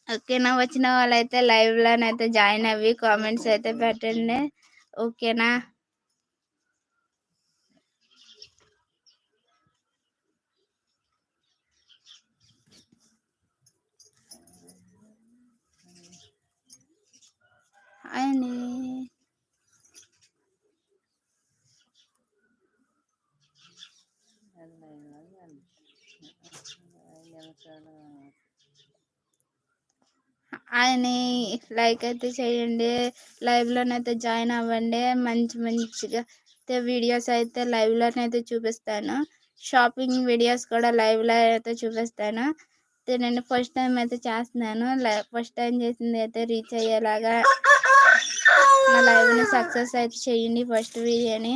ఓకేనా, వచ్చిన వాళ్ళైతే లైవ్ లోనైతే జాయిన్ అవ్వి కామెంట్స్ అయితే పెట్టండి. ఓకేనా, అండి ఆయన లైక్ అయితే చేయండి, లైవ్ లోనైతే జాయిన్ అవ్వండి. మంచిగా అయితే వీడియోస్ అయితే లైవ్ లోనైతే చూపిస్తాను. షాపింగ్ వీడియోస్ కూడా లైవ్ లో అయితే చూపిస్తాను. అయితే నేను ఫస్ట్ టైం అయితే చేస్తున్నాను. ఫస్ట్ టైం చేసింది అయితే రీచ్ అయ్యేలాగా నా లైవ్ ని సక్సెస్ అయితే చేయండి. ఫస్ట్ వీడియోని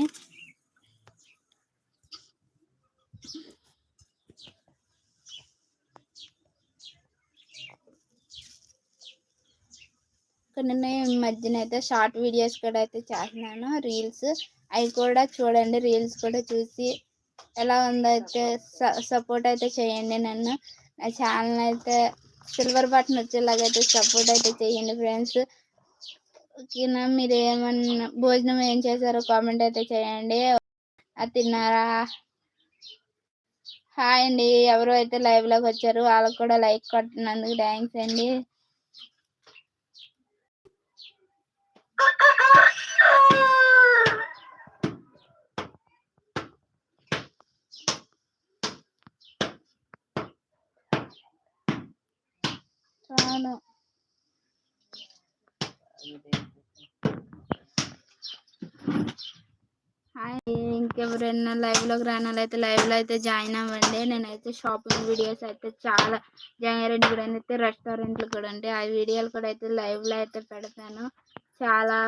నేను ఈ మధ్యన అయితే షార్ట్ వీడియోస్ కూడా అయితే చేస్తున్నాను, రీల్స్. అవి కూడా చూడండి, రీల్స్ కూడా చూసి ఎలా ఉందో అయితే సపోర్ట్ అయితే చేయండి. నన్ను నా ఛానల్ అయితే సిల్వర్ బటన్ వచ్చేలాగా అయితే సపోర్ట్ అయితే చేయండి ఫ్రెండ్స్. ఓకేనా, మీరు ఏమన్నా భోజనం ఏం చేశారో కామెంట్ అయితే చేయండి. అది తిన్నారా? హాయ్ అండి, ఎవరు అయితే లైవ్ లోకి వచ్చారు వాళ్ళకి కూడా లైక్ కొట్టినందుకు థ్యాంక్స్ అండి. అవును, హాయ్. ఇంకెవరైనా లైవ్ లోకి రానాలైతే లైవ్ లో అయితే జాయిన్ అవ్వండి. నేనైతే షాపింగ్ వీడియోస్ అయితే చాలా జంగారెడ్డి కూడా అయితే రెస్టారెంట్లు కూడా ఉంటాయి, ఆ వీడియోలు కూడా అయితే లైవ్ లో అయితే పెడతాను. చాలా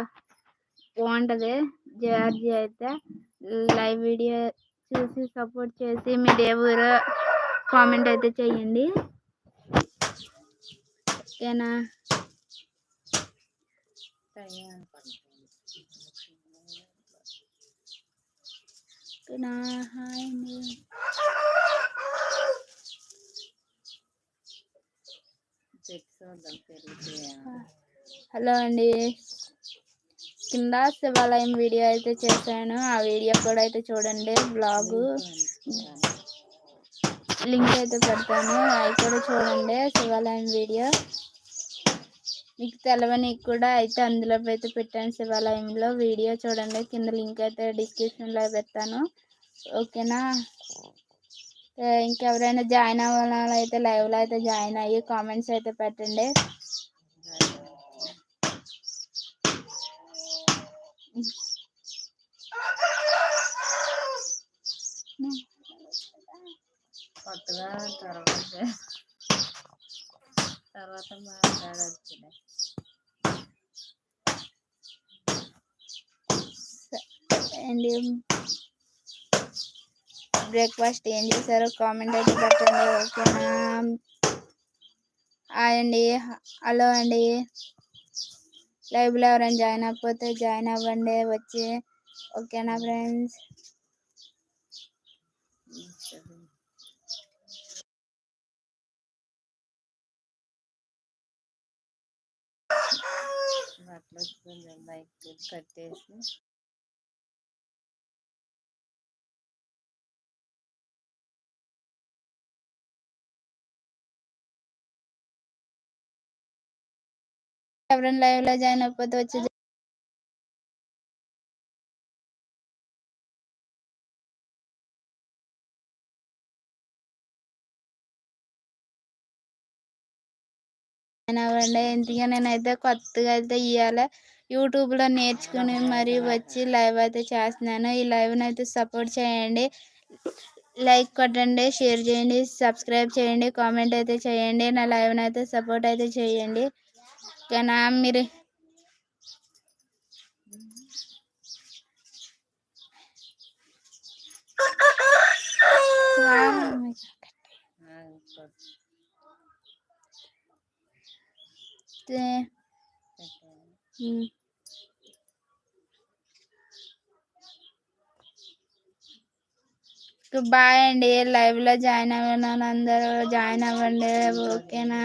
బాగుంటది జేఆర్జీ అయితే. లైవ్ వీడియో చూసి సపోర్ట్ చేసి మీరు ఏ ఊరో కామెంట్ అయితే చేయండి. ఓకేనా, హాయ్ అండి. హలో అండి, కింద శివాలయం వీడియో అయితే చేశాను, ఆ వీడియో కూడా అయితే చూడండి. బ్లాగ్ లింక్ అయితే పెడతాను, అవి కూడా చూడండి. శివాలయం వీడియో మీకు తెలవని కూడా అయితే అందులో అయితే పెట్టాను. శివాలయంలో వీడియో చూడండి, కింద లింక్ అయితే డిస్క్రిప్షన్లో పెడతాను. ఓకేనా, ఇంకెవరైనా జాయిన్ అవ్వాలని అయితే లైవ్లో అయితే జాయిన్ అయ్యి కామెంట్స్ అయితే పెట్టండి. కొత్తగా తర్వాత మాట్లాడచ్చు అండి. బ్రేక్ఫాస్ట్ ఏం చేశారో కామెంట్ అయితే పెట్టండి. ఓకేనా, హాయ్ అండి, హలో అండి. లైవ్లో ఎవరైనా జాయిన్ అవ్వకపోతే జాయిన్ అవ్వండి వచ్చి. ఓకేనా ఫ్రెండ్స్, కొంచెం బైక్ కట్టేసి ఎవరైనా లైవ్లో జాయిన్ అవ్వకపోతే వచ్చి అవ్వండి. ఇంతగా నేనైతే కొత్తగా అయితే ఇవ్వాలి యూట్యూబ్లో నేర్చుకుని మరీ వచ్చి లైవ్ అయితే చేస్తున్నాను. ఈ లైవ్ని అయితే సపోర్ట్ చేయండి, లైక్ కొట్టండి, షేర్ చేయండి, సబ్స్క్రైబ్ చేయండి, కామెంట్ అయితే చేయండి. నా లైవ్ని అయితే సపోర్ట్ అయితే చేయండి. ఓకేనా, మీరు బాయ్ అండి. లైవ్లో జాయిన్ అవ్వను అందరూ జాయిన్ అవ్వండి. ఓకేనా.